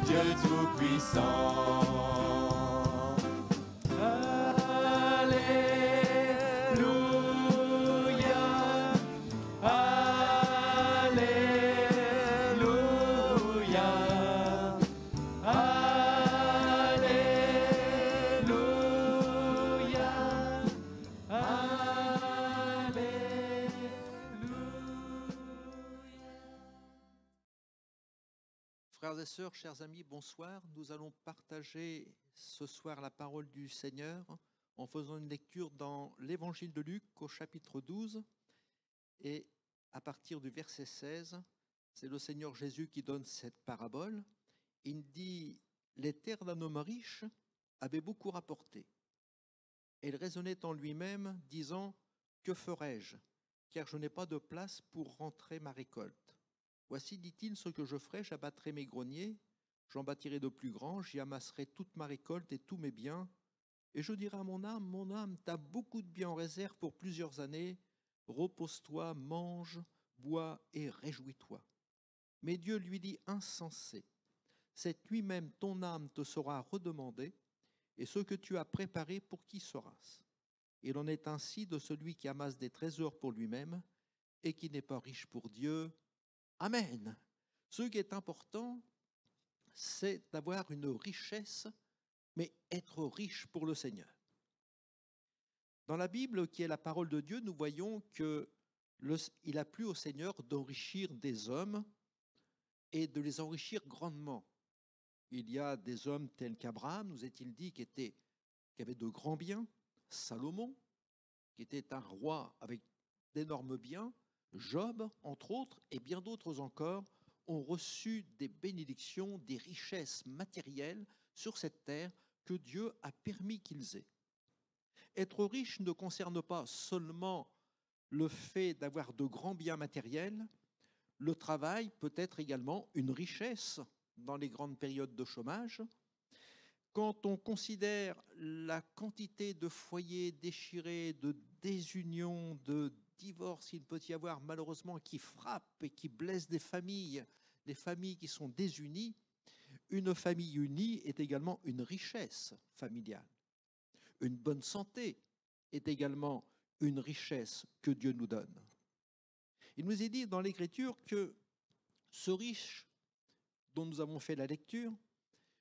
Dieu Tout-Puissant. Frères et sœurs, chers amis, bonsoir. Nous allons partager ce soir la parole du Seigneur en faisant une lecture dans l'évangile de Luc au chapitre 12 et à partir du verset 16, c'est le Seigneur Jésus qui donne cette parabole. Il dit « Les terres d'un homme riche avaient beaucoup rapporté. Et il raisonnait en lui-même, disant « Que ferai-je, car je n'ai pas de place pour rentrer ma récolte. Voici, dit-il, ce que je ferai, j'abattrai mes greniers, j'en bâtirai de plus grands, j'y amasserai toute ma récolte et tous mes biens. Et je dirai à mon âme, t'as beaucoup de biens en réserve pour plusieurs années, repose-toi, mange, bois et réjouis-toi. Mais Dieu lui dit, insensé, cette nuit même ton âme te sera redemandée, et ce que tu as préparé, pour qui sera-ce? Il en est ainsi de celui qui amasse des trésors pour lui-même et qui n'est pas riche pour Dieu. Amen. Ce qui est important, c'est d'avoir une richesse, mais être riche pour le Seigneur. Dans la Bible, qui est la parole de Dieu, nous voyons qu'il a plu au Seigneur d'enrichir des hommes et de les enrichir grandement. Il y a des hommes tels qu'Abraham, nous est-il dit, qui avait de grands biens, Salomon, qui était un roi avec d'énormes biens, Job, entre autres, et bien d'autres encore, ont reçu des bénédictions, des richesses matérielles sur cette terre que Dieu a permis qu'ils aient. Être riche ne concerne pas seulement le fait d'avoir de grands biens matériels, le travail peut être également une richesse dans les grandes périodes de chômage. Quand on considère la quantité de foyers déchirés, de désunions, de divorces qu'il peut y avoir malheureusement qui frappent et qui blessent des familles qui sont désunies, une famille unie est également une richesse familiale. Une bonne santé est également une richesse que Dieu nous donne. Il nous est dit dans l'Écriture que ce riche dont nous avons fait la lecture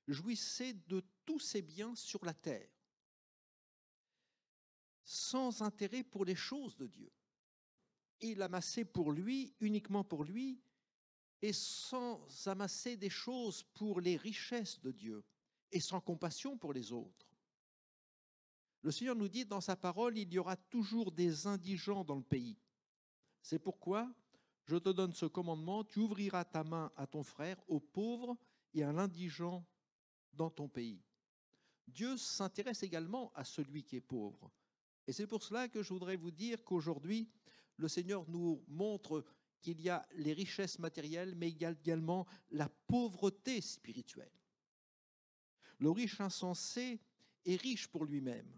jouissait de tous ses biens sur la terre, sans intérêt pour les choses de Dieu. Il amassait pour lui, uniquement pour lui, et sans amasser des choses pour les richesses de Dieu, et sans compassion pour les autres. Le Seigneur nous dit dans sa parole, il y aura toujours des indigents dans le pays. C'est pourquoi je te donne ce commandement, tu ouvriras ta main à ton frère, au pauvre et à l'indigent dans ton pays. Dieu s'intéresse également à celui qui est pauvre. Et c'est pour cela que je voudrais vous dire qu'aujourd'hui, le Seigneur nous montre qu'il y a les richesses matérielles, mais il y a également la pauvreté spirituelle. Le riche insensé est riche pour lui-même.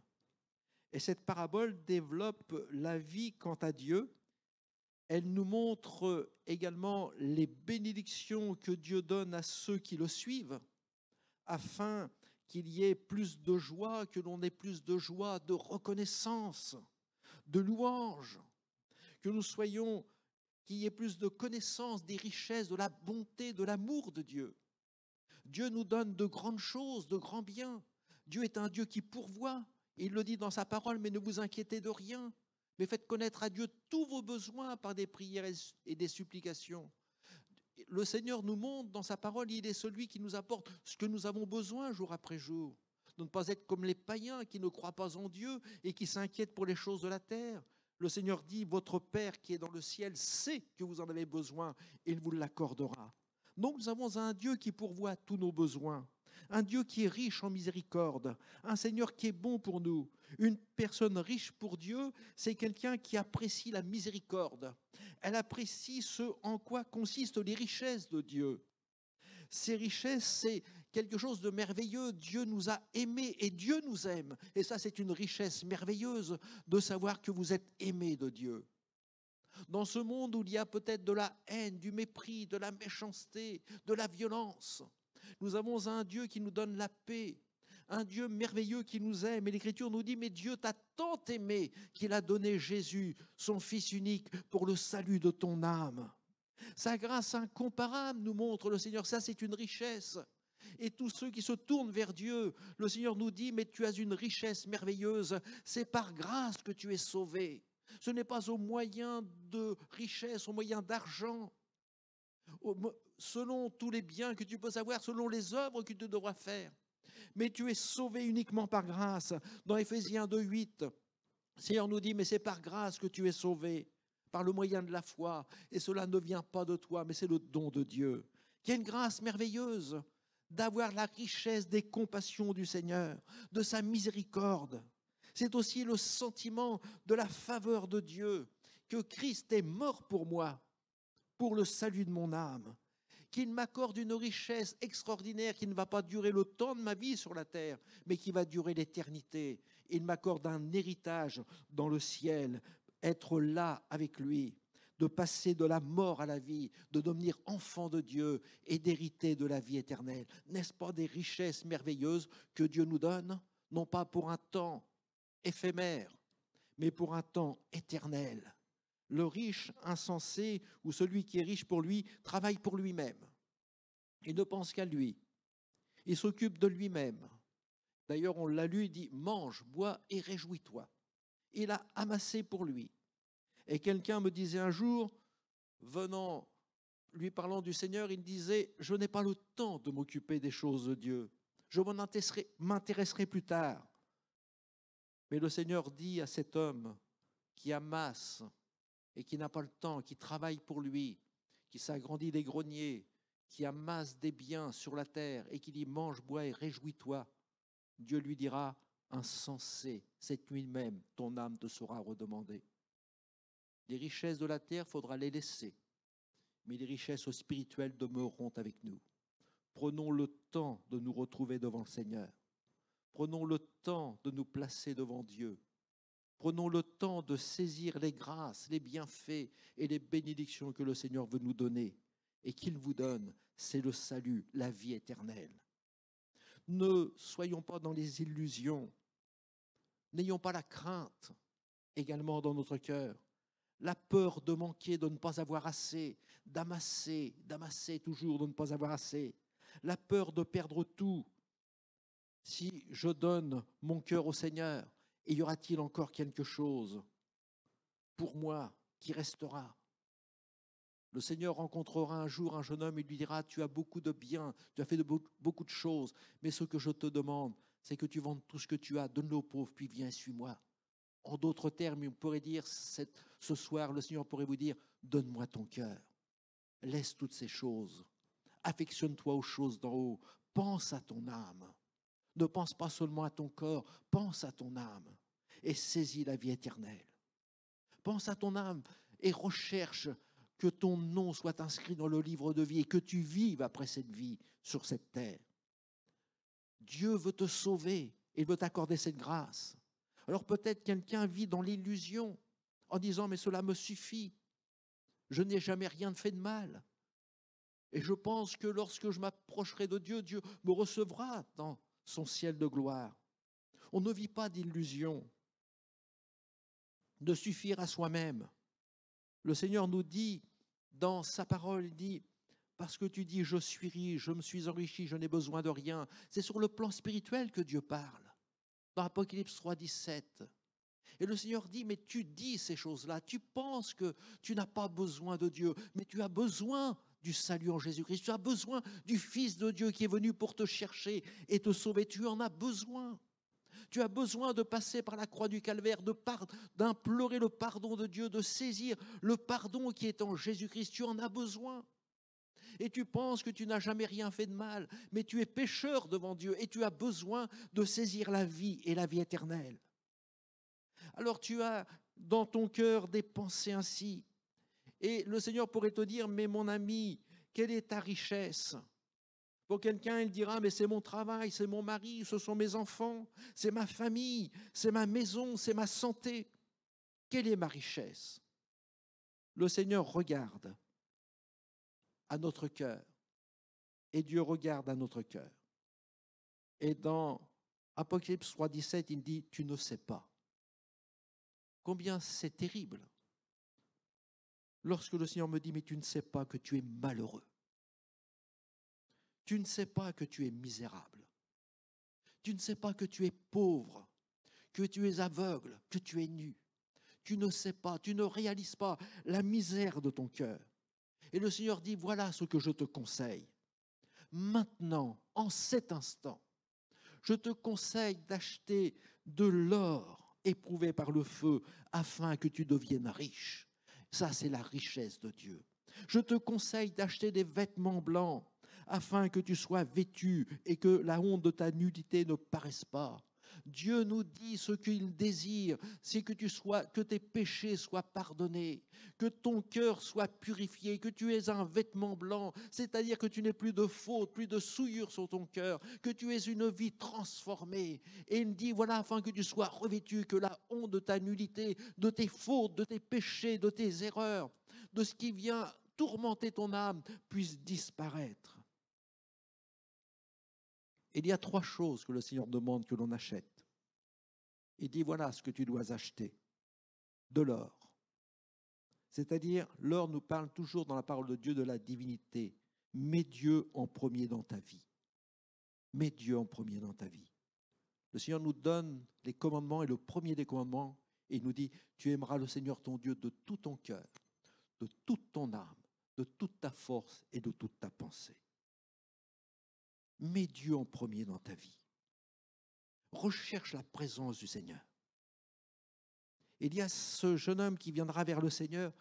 Et cette parabole développe la vie quant à Dieu. Elle nous montre également les bénédictions que Dieu donne à ceux qui le suivent, afin qu'il y ait plus de joie, que l'on ait plus de joie, de reconnaissance, de louange, que nous soyons, qu'il y ait plus de connaissance des richesses, de la bonté, de l'amour de Dieu. Dieu nous donne de grandes choses, de grands biens. Dieu est un Dieu qui pourvoit. Il le dit dans sa parole, mais ne vous inquiétez de rien, mais faites connaître à Dieu tous vos besoins par des prières et des supplications. Le Seigneur nous montre dans sa parole, il est celui qui nous apporte ce que nous avons besoin jour après jour. De ne pas être comme les païens qui ne croient pas en Dieu et qui s'inquiètent pour les choses de la terre. Le Seigneur dit, votre Père qui est dans le ciel sait que vous en avez besoin et il vous l'accordera. Donc nous avons un Dieu qui pourvoit tous nos besoins, un Dieu qui est riche en miséricorde, un Seigneur qui est bon pour nous. Une personne riche pour Dieu, c'est quelqu'un qui apprécie la miséricorde. Elle apprécie ce en quoi consistent les richesses de Dieu. Ces richesses, c'est quelque chose de merveilleux. Dieu nous a aimés et Dieu nous aime. Et ça, c'est une richesse merveilleuse de savoir que vous êtes aimés de Dieu. Dans ce monde où il y a peut-être de la haine, du mépris, de la méchanceté, de la violence, Nous avons un Dieu qui nous donne la paix, un Dieu merveilleux qui nous aime. Et l'Écriture nous dit, mais Dieu t'a tant aimé qu'il a donné Jésus, son Fils unique, pour le salut de ton âme. Sa grâce incomparable, nous montre le Seigneur, ça c'est une richesse. Et tous ceux qui se tournent vers Dieu, le Seigneur nous dit, mais tu as une richesse merveilleuse, c'est par grâce que tu es sauvé. Ce n'est pas au moyen de richesse, au moyen d'argent, selon tous les biens que tu peux avoir, selon les œuvres que tu devras faire. Mais tu es sauvé uniquement par grâce. Dans Éphésiens 2:8, le Seigneur nous dit, mais c'est par grâce que tu es sauvé, par le moyen de la foi. Et cela ne vient pas de toi, mais c'est le don de Dieu. Il y a une grâce merveilleuse d'avoir la richesse des compassions du Seigneur, de sa miséricorde. C'est aussi le sentiment de la faveur de Dieu, que Christ est mort pour moi, pour le salut de mon âme, qu'il m'accorde une richesse extraordinaire qui ne va pas durer le temps de ma vie sur la terre, mais qui va durer l'éternité. Il m'accorde un héritage dans le ciel, être là avec lui, de passer de la mort à la vie, de devenir enfant de Dieu et d'hériter de la vie éternelle. N'est-ce pas des richesses merveilleuses que Dieu nous donne, non pas pour un temps éphémère, mais pour un temps éternel? Le riche insensé ou celui qui est riche pour lui travaille pour lui-même. Il ne pense qu'à lui. Il s'occupe de lui-même. D'ailleurs, on l'a lu, il dit « mange, bois et réjouis-toi ». Il a amassé pour lui. Et quelqu'un me disait un jour, venant, lui parlant du Seigneur, il disait « je n'ai pas le temps de m'occuper des choses de Dieu. Je m'intéresserai plus tard ». Mais le Seigneur dit à cet homme qui amasse et qui n'a pas le temps, qui travaille pour lui, qui s'agrandit des greniers, qui amasse des biens sur la terre et qui dit « mange, bois et réjouis-toi », Dieu lui dira « insensé, cette nuit même, ton âme te sera redemandée ». Les richesses de la terre, il faudra les laisser, mais les richesses spirituelles demeureront avec nous. Prenons le temps de nous retrouver devant le Seigneur. Prenons le temps de nous placer devant Dieu. Prenons le temps de saisir les grâces, les bienfaits et les bénédictions que le Seigneur veut nous donner et qu'il vous donne. C'est le salut, la vie éternelle. Ne soyons pas dans les illusions. N'ayons pas la crainte également dans notre cœur. La peur de manquer, de ne pas avoir assez, d'amasser toujours, de ne pas avoir assez. La peur de perdre tout. Si je donne mon cœur au Seigneur, y aura-t-il encore quelque chose pour moi qui restera? Le Seigneur rencontrera un jour un jeune homme et lui dira « tu as beaucoup de biens, tu as fait beaucoup de choses, mais ce que je te demande, c'est que tu vendes tout ce que tu as, donne-le aux pauvres, puis viens, suis-moi ». En d'autres termes, on pourrait dire, ce soir, le Seigneur pourrait vous dire « donne-moi ton cœur, laisse toutes ces choses, affectionne-toi aux choses d'en haut, pense à ton âme. Ne pense pas seulement à ton corps, pense à ton âme et saisis la vie éternelle. Pense à ton âme et recherche que ton nom soit inscrit dans le livre de vie et que tu vives après cette vie sur cette terre. Dieu veut te sauver, il veut t'accorder cette grâce. Alors peut-être quelqu'un vit dans l'illusion en disant « mais cela me suffit, je n'ai jamais rien fait de mal. Et je pense que lorsque je m'approcherai de Dieu, Dieu me recevra dans son ciel de gloire. » On ne vit pas d'illusion, de suffire à soi-même. Le Seigneur nous dit dans sa parole, il dit « parce que tu dis je suis riche, je me suis enrichi, je n'ai besoin de rien ». C'est sur le plan spirituel que Dieu parle. Dans Apocalypse 3:17. Et le Seigneur dit, mais tu dis ces choses-là, tu penses que tu n'as pas besoin de Dieu, mais tu as besoin du salut en Jésus-Christ, tu as besoin du Fils de Dieu qui est venu pour te chercher et te sauver, tu en as besoin. Tu as besoin de passer par la croix du calvaire, d'implorer le pardon de Dieu, de saisir le pardon qui est en Jésus-Christ, tu en as besoin. Et tu penses que tu n'as jamais rien fait de mal, mais tu es pécheur devant Dieu et tu as besoin de saisir la vie et la vie éternelle. Alors tu as dans ton cœur des pensées ainsi. Et le Seigneur pourrait te dire, mais mon ami, quelle est ta richesse? Pour quelqu'un, il dira, mais c'est mon travail, c'est mon mari, ce sont mes enfants, c'est ma famille, c'est ma maison, c'est ma santé. Quelle est ma richesse? Le Seigneur regarde à notre cœur et Dieu regarde à notre cœur. Et dans Apocalypse 3,17, il dit, tu ne sais pas. Combien c'est terrible lorsque le Seigneur me dit, mais tu ne sais pas que tu es malheureux. Tu ne sais pas que tu es misérable. Tu ne sais pas que tu es pauvre, que tu es aveugle, que tu es nu. Tu ne sais pas, tu ne réalises pas la misère de ton cœur. Et le Seigneur dit, voilà ce que je te conseille. Maintenant, en cet instant, je te conseille d'acheter de l'or éprouvé par le feu afin que tu deviennes riche. Ça, c'est la richesse de Dieu. Je te conseille d'acheter des vêtements blancs afin que tu sois vêtu et que la honte de ta nudité ne paraisse pas. Dieu nous dit ce qu'il désire, c'est que tes péchés soient pardonnés, que ton cœur soit purifié, que tu aies un vêtement blanc, c'est-à-dire que tu n'aies plus de faute, plus de souillure sur ton cœur, que tu aies une vie transformée. Et il dit, voilà, afin que tu sois revêtu, que la honte de ta nullité, de tes fautes, de tes péchés, de tes erreurs, de ce qui vient tourmenter ton âme, puisse disparaître. Il y a 3 choses que le Seigneur demande que l'on achète. Il dit, voilà ce que tu dois acheter. De l'or. C'est-à-dire, l'or nous parle toujours dans la parole de Dieu de la divinité. Mets Dieu en premier dans ta vie. Mets Dieu en premier dans ta vie. Le Seigneur nous donne les commandements et le premier des commandements, et il nous dit, tu aimeras le Seigneur ton Dieu de tout ton cœur, de toute ton âme, de toute ta force et de toute ta pensée. Mets Dieu en premier dans ta vie. Recherche la présence du Seigneur. Il y a ce jeune homme qui viendra vers le Seigneur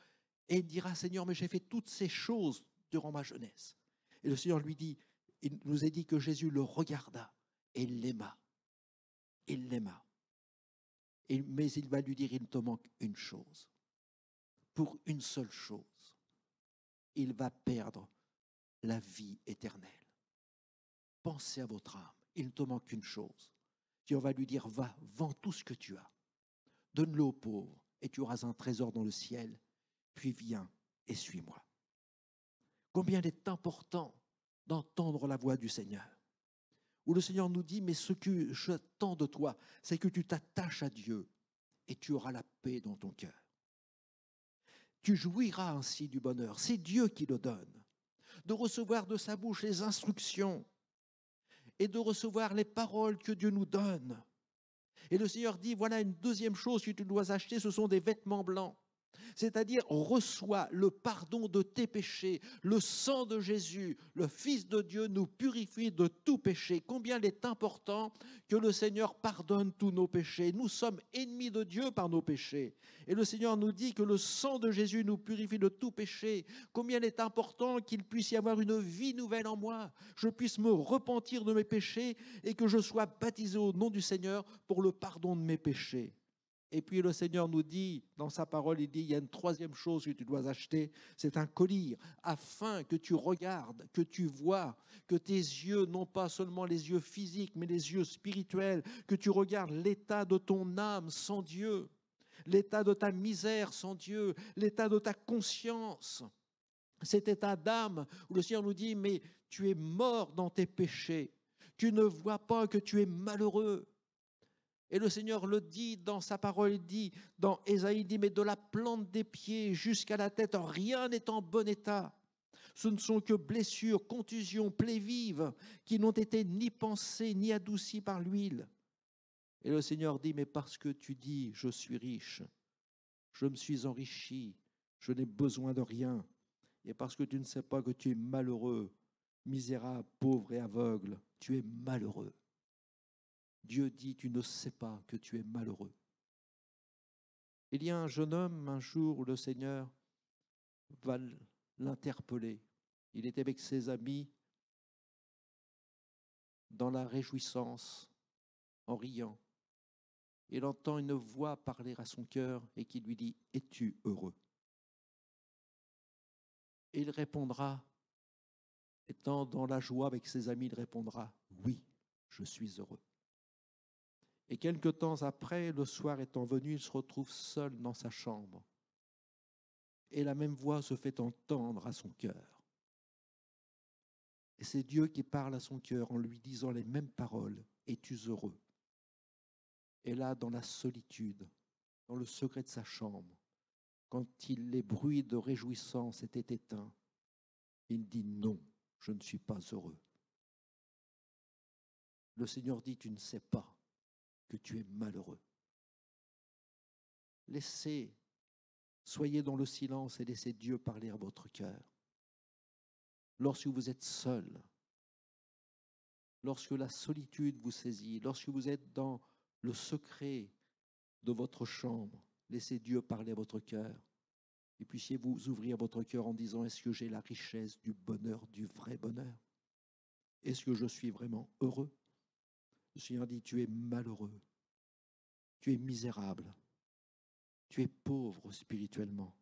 et il dira, Seigneur, mais j'ai fait toutes ces choses durant ma jeunesse. Et le Seigneur lui dit, il nous a dit que Jésus le regarda et il l'aima. Il l'aima. Mais il va lui dire, il te manque une chose. Pour une seule chose, il va perdre la vie éternelle. Pensez à votre âme, il ne te manque qu'une chose. Dieu va lui dire, va, vends tout ce que tu as. Donne-le aux pauvres et tu auras un trésor dans le ciel. Puis viens et suis-moi. Combien il est important d'entendre la voix du Seigneur. Où le Seigneur nous dit, mais ce que j'attends de toi, c'est que tu t'attaches à Dieu et tu auras la paix dans ton cœur. Tu jouiras ainsi du bonheur. C'est Dieu qui le donne. De recevoir de sa bouche les instructions et de recevoir les paroles que Dieu nous donne. Et le Seigneur dit, voilà une deuxième chose que tu dois acheter, ce sont des vêtements blancs. C'est-à-dire, reçois le pardon de tes péchés. Le sang de Jésus, le Fils de Dieu, nous purifie de tout péché. Combien il est important que le Seigneur pardonne tous nos péchés. Nous sommes ennemis de Dieu par nos péchés. Et le Seigneur nous dit que le sang de Jésus nous purifie de tout péché. Combien il est important qu'il puisse y avoir une vie nouvelle en moi. Je puisse me repentir de mes péchés et que je sois baptisé au nom du Seigneur pour le pardon de mes péchés. Et puis le Seigneur nous dit, dans sa parole, il dit, il y a une troisième chose que tu dois acheter, c'est un collier, afin que tu regardes, que tu vois, que tes yeux, non pas seulement les yeux physiques, mais les yeux spirituels, que tu regardes l'état de ton âme sans Dieu, l'état de ta misère sans Dieu, l'état de ta conscience, cet état d'âme où le Seigneur nous dit, mais tu es mort dans tes péchés, tu ne vois pas que tu es malheureux. Et le Seigneur le dit dans sa parole, il dit dans Ésaïe, il dit, mais de la plante des pieds jusqu'à la tête, rien n'est en bon état. Ce ne sont que blessures, contusions, plaies vives qui n'ont été ni pensées ni adoucies par l'huile. Et le Seigneur dit, mais parce que tu dis, je suis riche, je me suis enrichi, je n'ai besoin de rien, et parce que tu ne sais pas que tu es malheureux, misérable, pauvre et aveugle, tu es malheureux. Dieu dit, tu ne sais pas que tu es malheureux. Il y a un jeune homme, un jour, où le Seigneur va l'interpeller. Il était avec ses amis dans la réjouissance, en riant. Il entend une voix parler à son cœur et qui lui dit, es-tu heureux? Et il répondra, étant dans la joie avec ses amis, il répondra, oui, je suis heureux. Et quelque temps après, le soir étant venu, il se retrouve seul dans sa chambre. Et la même voix se fait entendre à son cœur. Et c'est Dieu qui parle à son cœur en lui disant les mêmes paroles. Es-tu heureux? Et là, dans la solitude, dans le secret de sa chambre, quand les bruits de réjouissance étaient éteints, il dit non, je ne suis pas heureux. Le Seigneur dit, tu ne sais pas que tu es malheureux. Soyez dans le silence et laissez Dieu parler à votre cœur. Lorsque vous êtes seul, lorsque la solitude vous saisit, lorsque vous êtes dans le secret de votre chambre, laissez Dieu parler à votre cœur. Et puissiez-vous ouvrir votre cœur en disant, est-ce que j'ai la richesse du bonheur, du vrai bonheur? Est-ce que je suis vraiment heureux? Le Seigneur dit, tu es malheureux, tu es misérable, tu es pauvre spirituellement,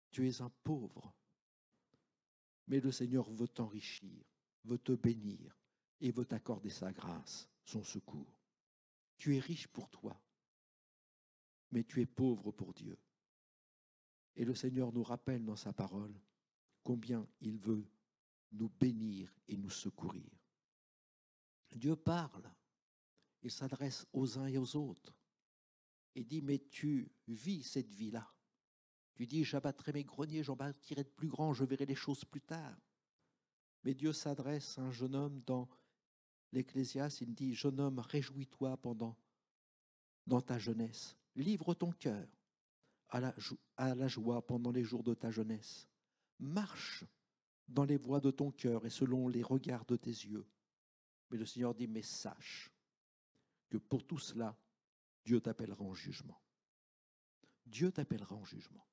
tu es un pauvre. Mais le Seigneur veut t'enrichir, veut te bénir et veut t'accorder sa grâce, son secours. Tu es riche pour toi, mais tu es pauvre pour Dieu. Et le Seigneur nous rappelle dans sa parole combien il veut nous bénir et nous secourir. Dieu parle, il s'adresse aux uns et aux autres. Il dit, mais tu vis cette vie-là. Tu dis, j'abattrai mes greniers, j'en bâtirai de plus grands, je verrai les choses plus tard. Mais Dieu s'adresse à un jeune homme dans l'Ecclésiaste, il dit, jeune homme, réjouis-toi dans ta jeunesse. Livre ton cœur à la joie pendant les jours de ta jeunesse. Marche dans les voies de ton cœur et selon les regards de tes yeux. Mais le Seigneur dit, mais sache que pour tout cela, Dieu t'appellera en jugement. Dieu t'appellera en jugement.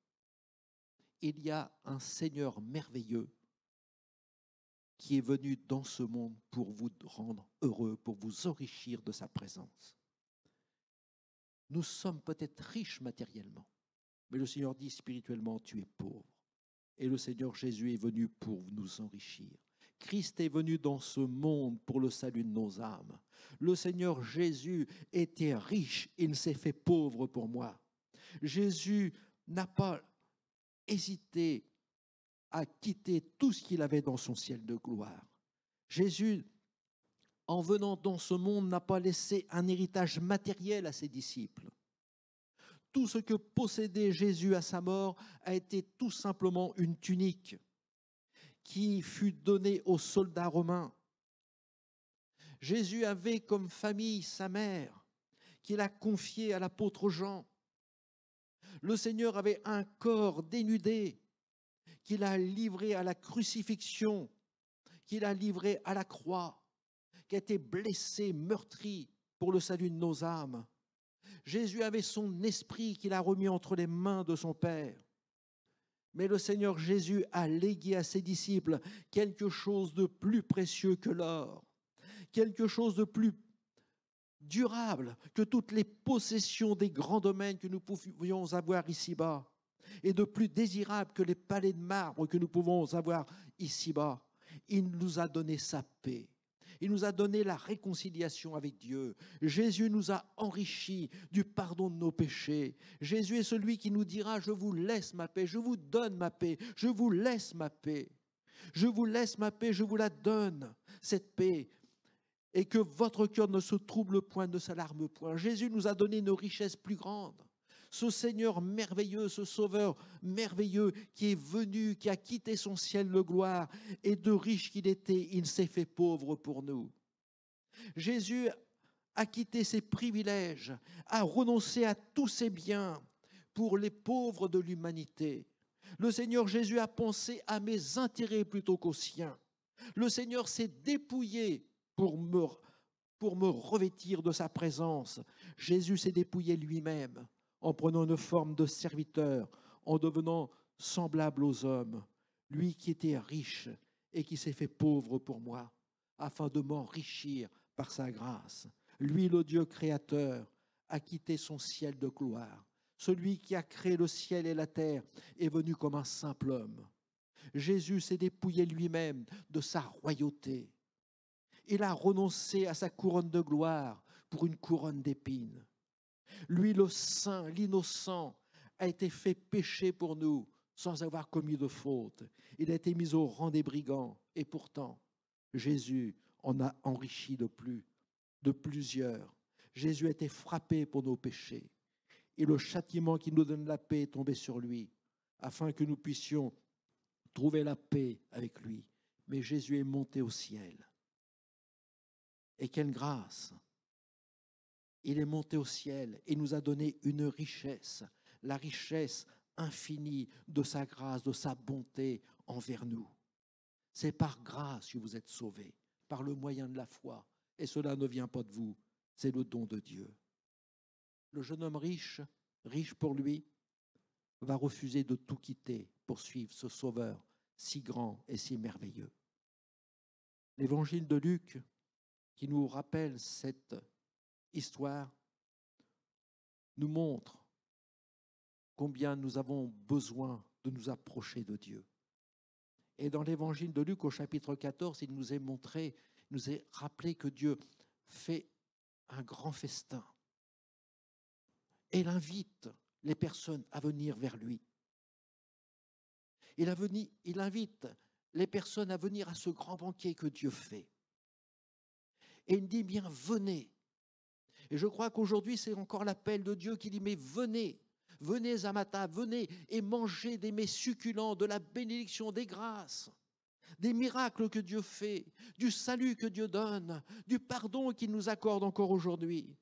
Il y a un Seigneur merveilleux qui est venu dans ce monde pour vous rendre heureux, pour vous enrichir de sa présence. Nous sommes peut-être riches matériellement, mais le Seigneur dit spirituellement, tu es pauvre. Et le Seigneur Jésus est venu pour nous enrichir. Christ est venu dans ce monde pour le salut de nos âmes. Le Seigneur Jésus était riche, il s'est fait pauvre pour moi. Jésus n'a pas hésité à quitter tout ce qu'il avait dans son ciel de gloire. Jésus, en venant dans ce monde, n'a pas laissé un héritage matériel à ses disciples. Tout ce que possédait Jésus à sa mort a été tout simplement une tunique qui fut donnée aux soldats romains. Jésus avait comme famille sa mère, qu'il a confiée à l'apôtre Jean. Le Seigneur avait un corps dénudé, qu'il a livré à la crucifixion, qu'il a livré à la croix, qui a été blessé, meurtri pour le salut de nos âmes. Jésus avait son esprit qu'il a remis entre les mains de son Père. Mais le Seigneur Jésus a légué à ses disciples quelque chose de plus précieux que l'or, quelque chose de plus durable que toutes les possessions des grands domaines que nous pouvions avoir ici-bas, et de plus désirable que les palais de marbre que nous pouvons avoir ici-bas. Il nous a donné sa paix. Il nous a donné la réconciliation avec Dieu. Jésus nous a enrichis du pardon de nos péchés. Jésus est celui qui nous dira, je vous laisse ma paix, je vous donne ma paix, je vous laisse ma paix. Je vous laisse ma paix, je vous la donne, cette paix. Et que votre cœur ne se trouble point, ne s'alarme point. Jésus nous a donné une richesse plus grande. Ce Seigneur merveilleux, ce Sauveur merveilleux qui est venu, qui a quitté son ciel de gloire, et de riche qu'il était, il s'est fait pauvre pour nous. Jésus a quitté ses privilèges, a renoncé à tous ses biens pour les pauvres de l'humanité. Le Seigneur Jésus a pensé à mes intérêts plutôt qu'aux siens. Le Seigneur s'est dépouillé pour me revêtir de sa présence. Jésus s'est dépouillé lui-même en prenant une forme de serviteur, en devenant semblable aux hommes, lui qui était riche et qui s'est fait pauvre pour moi, afin de m'enrichir par sa grâce. Lui, le Dieu créateur, a quitté son ciel de gloire. Celui qui a créé le ciel et la terre est venu comme un simple homme. Jésus s'est dépouillé lui-même de sa royauté. Il a renoncé à sa couronne de gloire pour une couronne d'épines. Lui, le saint, l'innocent, a été fait péché pour nous, sans avoir commis de faute. Il a été mis au rang des brigands. Et pourtant, Jésus en a enrichi de plusieurs. Jésus a été frappé pour nos péchés. Et le châtiment qui nous donne la paix est tombé sur lui, afin que nous puissions trouver la paix avec lui. Mais Jésus est monté au ciel. Et quelle grâce! Il est monté au ciel et nous a donné une richesse, la richesse infinie de sa grâce, de sa bonté envers nous. C'est par grâce que vous êtes sauvés, par le moyen de la foi. Et cela ne vient pas de vous, c'est le don de Dieu. Le jeune homme riche pour lui, va refuser de tout quitter pour suivre ce Sauveur si grand et si merveilleux. L'évangile de Luc, qui nous rappelle cette histoire, nous montre combien nous avons besoin de nous approcher de Dieu. Et dans l'évangile de Luc, au chapitre 14, il nous est montré, il nous est rappelé que Dieu fait un grand festin. Et il invite les personnes à venir vers lui. Il invite les personnes à venir à ce grand banquet que Dieu fait. Et il dit bien, venez. Et je crois qu'aujourd'hui, c'est encore l'appel de Dieu qui dit, mais venez, venez à ma table, venez et mangez des mets succulents, de la bénédiction, des grâces, des miracles que Dieu fait, du salut que Dieu donne, du pardon qu'il nous accorde encore aujourd'hui.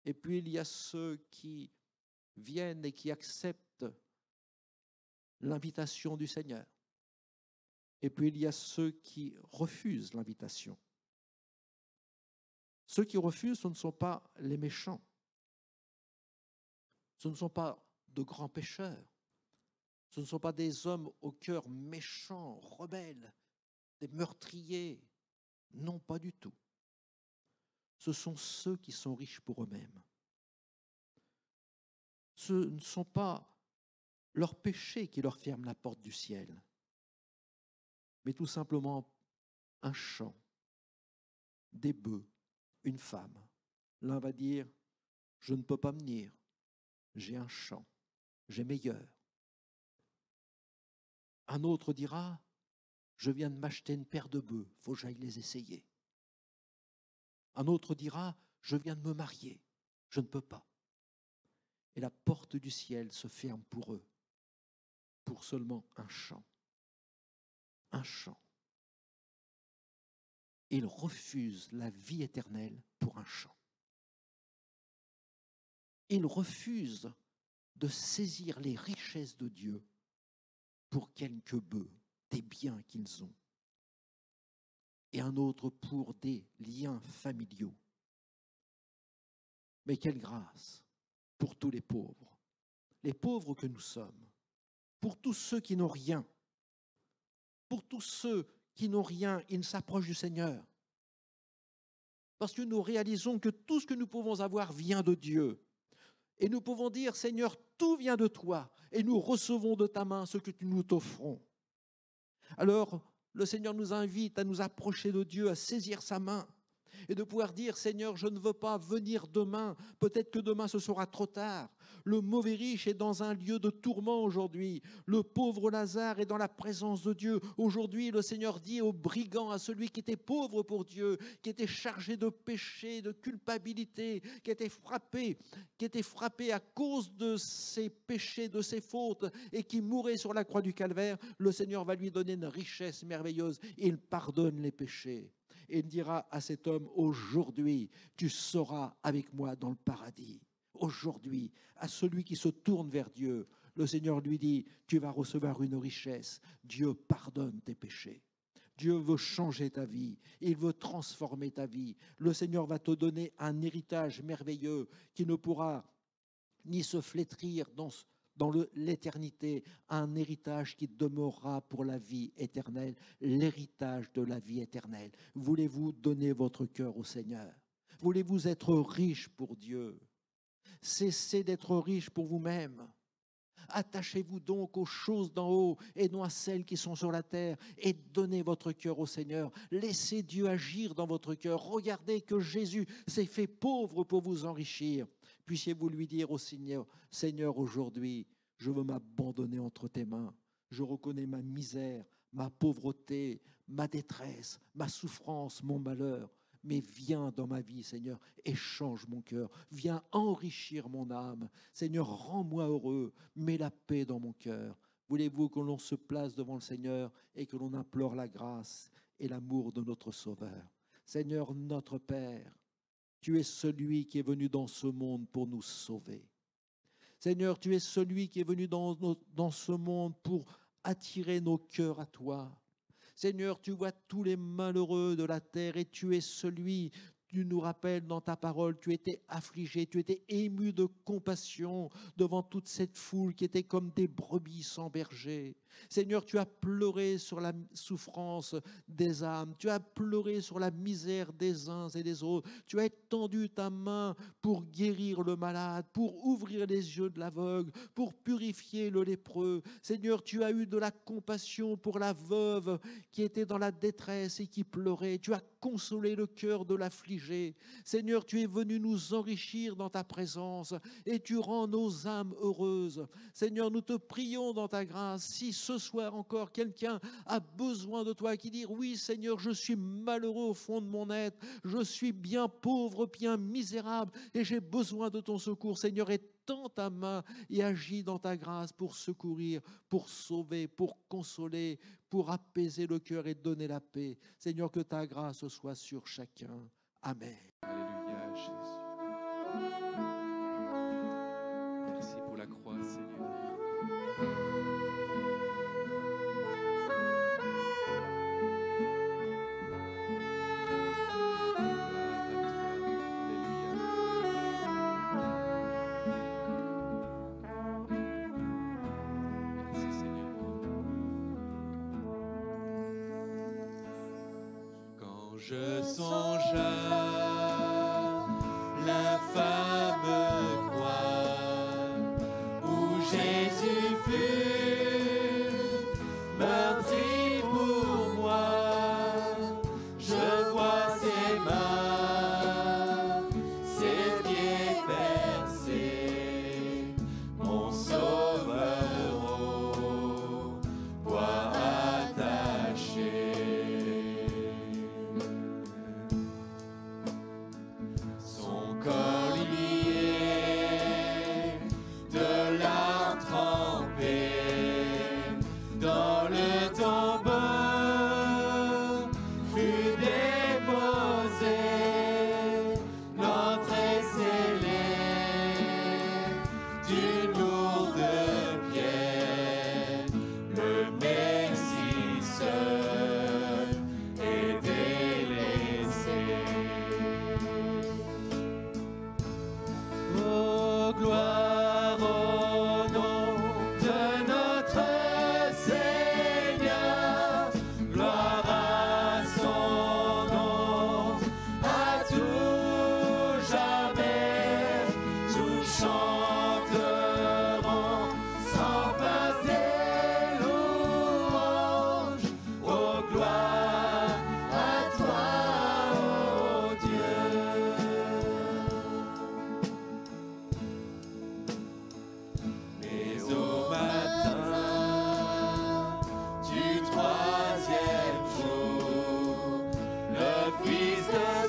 Et puis il y a ceux qui viennent et qui acceptent l'invitation du Seigneur. Et puis il y a ceux qui refusent l'invitation. Ceux qui refusent, ce ne sont pas les méchants. Ce ne sont pas de grands pécheurs. Ce ne sont pas des hommes au cœur méchant, rebelles, des meurtriers. Non, pas du tout. Ce sont ceux qui sont riches pour eux-mêmes. Ce ne sont pas leurs péchés qui leur ferment la porte du ciel, mais tout simplement un champ, des bœufs, une femme. L'un va dire, je ne peux pas venir, j'ai un champ, j'ai meilleur. Un autre dira, je viens de m'acheter une paire de bœufs, il faut que j'aille les essayer. Un autre dira, je viens de me marier, je ne peux pas. Et la porte du ciel se ferme pour eux, pour seulement un champ. Un champ. Ils refusent la vie éternelle pour un champ. Ils refusent de saisir les richesses de Dieu pour quelques bœufs, des biens qu'ils ont. Et un autre pour des liens familiaux. Mais quelle grâce pour tous les pauvres que nous sommes, pour tous ceux qui n'ont rien, pour tous ceux qui n'ont rien, ils s'approchent du Seigneur. Parce que nous réalisons que tout ce que nous pouvons avoir vient de Dieu. Et nous pouvons dire, Seigneur, tout vient de toi, et nous recevons de ta main ce que nous t'offrons. Alors, le Seigneur nous invite à nous approcher de Dieu, à saisir sa main, et de pouvoir dire, Seigneur, je ne veux pas venir demain, peut-être que demain ce sera trop tard. Le mauvais riche est dans un lieu de tourment aujourd'hui. Le pauvre Lazare est dans la présence de Dieu. Aujourd'hui, le Seigneur dit au brigand, à celui qui était pauvre pour Dieu, qui était chargé de péché, de culpabilité, qui était frappé à cause de ses péchés, de ses fautes, et qui mourait sur la croix du Calvaire, le Seigneur va lui donner une richesse merveilleuse. Il pardonne les péchés. Et il dira à cet homme, aujourd'hui, tu seras avec moi dans le paradis. Aujourd'hui, à celui qui se tourne vers Dieu, le Seigneur lui dit, tu vas recevoir une richesse. Dieu pardonne tes péchés. Dieu veut changer ta vie. Il veut transformer ta vie. Le Seigneur va te donner un héritage merveilleux qui ne pourra ni se flétrir dans l'éternité, un héritage qui demeurera pour la vie éternelle, l'héritage de la vie éternelle. Voulez-vous donner votre cœur au Seigneur? Voulez-vous être riche pour Dieu? Cessez d'être riche pour vous-même. Attachez-vous donc aux choses d'en haut et non à celles qui sont sur la terre, et donnez votre cœur au Seigneur. Laissez Dieu agir dans votre cœur. Regardez que Jésus s'est fait pauvre pour vous enrichir. Puissiez-vous lui dire au Seigneur, Seigneur, aujourd'hui, Je veux m'abandonner entre tes mains. Je reconnais ma misère, ma pauvreté, ma détresse, ma souffrance, mon malheur. Mais viens dans ma vie, Seigneur, et change mon cœur. Viens enrichir mon âme. Seigneur, rends-moi heureux. Mets la paix dans mon cœur. Voulez-vous que l'on se place devant le Seigneur et que l'on implore la grâce et l'amour de notre Sauveur? Seigneur, notre Père, tu es celui qui est venu dans ce monde pour nous sauver. Seigneur, tu es celui qui est venu dans ce monde pour attirer nos cœurs à toi. Seigneur, tu vois tous les malheureux de la terre et tu es celui, tu nous rappelles dans ta parole, tu étais affligé, tu étais ému de compassion devant toute cette foule qui était comme des brebis sans berger. Seigneur, tu as pleuré sur la souffrance des âmes, tu as pleuré sur la misère des uns et des autres, tu as étendu ta main pour guérir le malade, pour ouvrir les yeux de l'aveugle, pour purifier le lépreux. Seigneur, tu as eu de la compassion pour la veuve qui était dans la détresse et qui pleurait, tu as consolé le cœur de l'affligé. Seigneur, tu es venu nous enrichir dans ta présence et tu rends nos âmes heureuses. Seigneur, nous te prions dans ta grâce, si ce soir encore quelqu'un a besoin de toi, qui dit oui Seigneur, je suis malheureux au fond de mon être, je suis bien pauvre, bien misérable et j'ai besoin de ton secours. Seigneur, étends ta main et agis dans ta grâce pour secourir, pour sauver, pour consoler, pour apaiser le cœur et donner la paix. Seigneur, que ta grâce soit sur chacun. Amen. Alléluia, Jésus. Merci pour la croix, Seigneur. Je songe à l'infâme croix où Jésus fut meurtri pour moi. Je vois ses mains, ses pieds percés, mon Sauveur au bois attaché.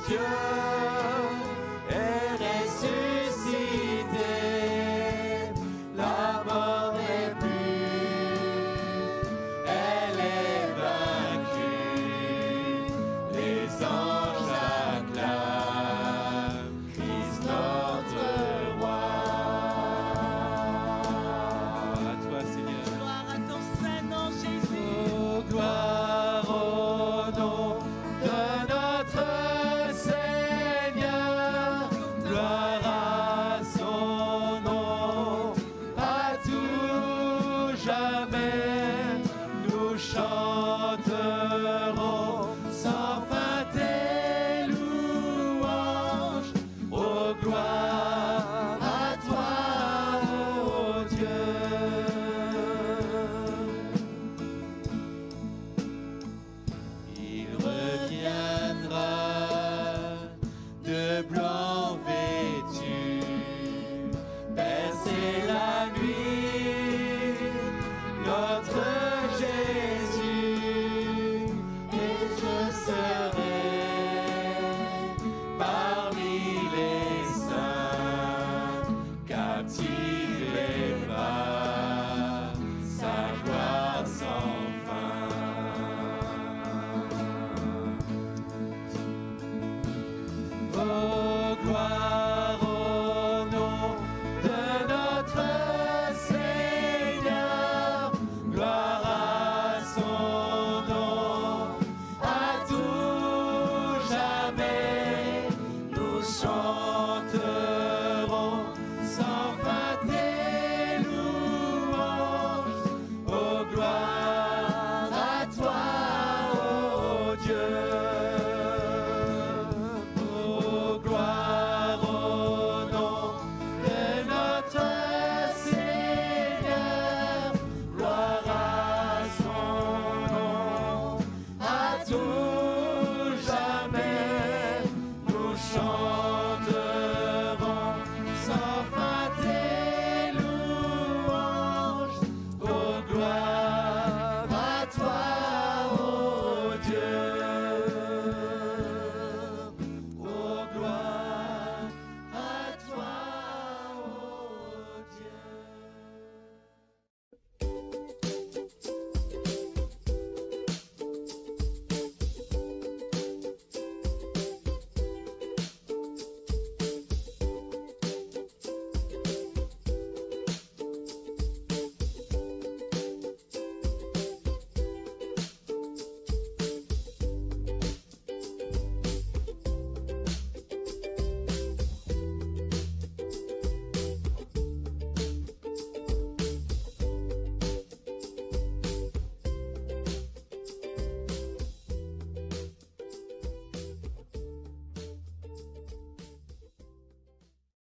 Dieu.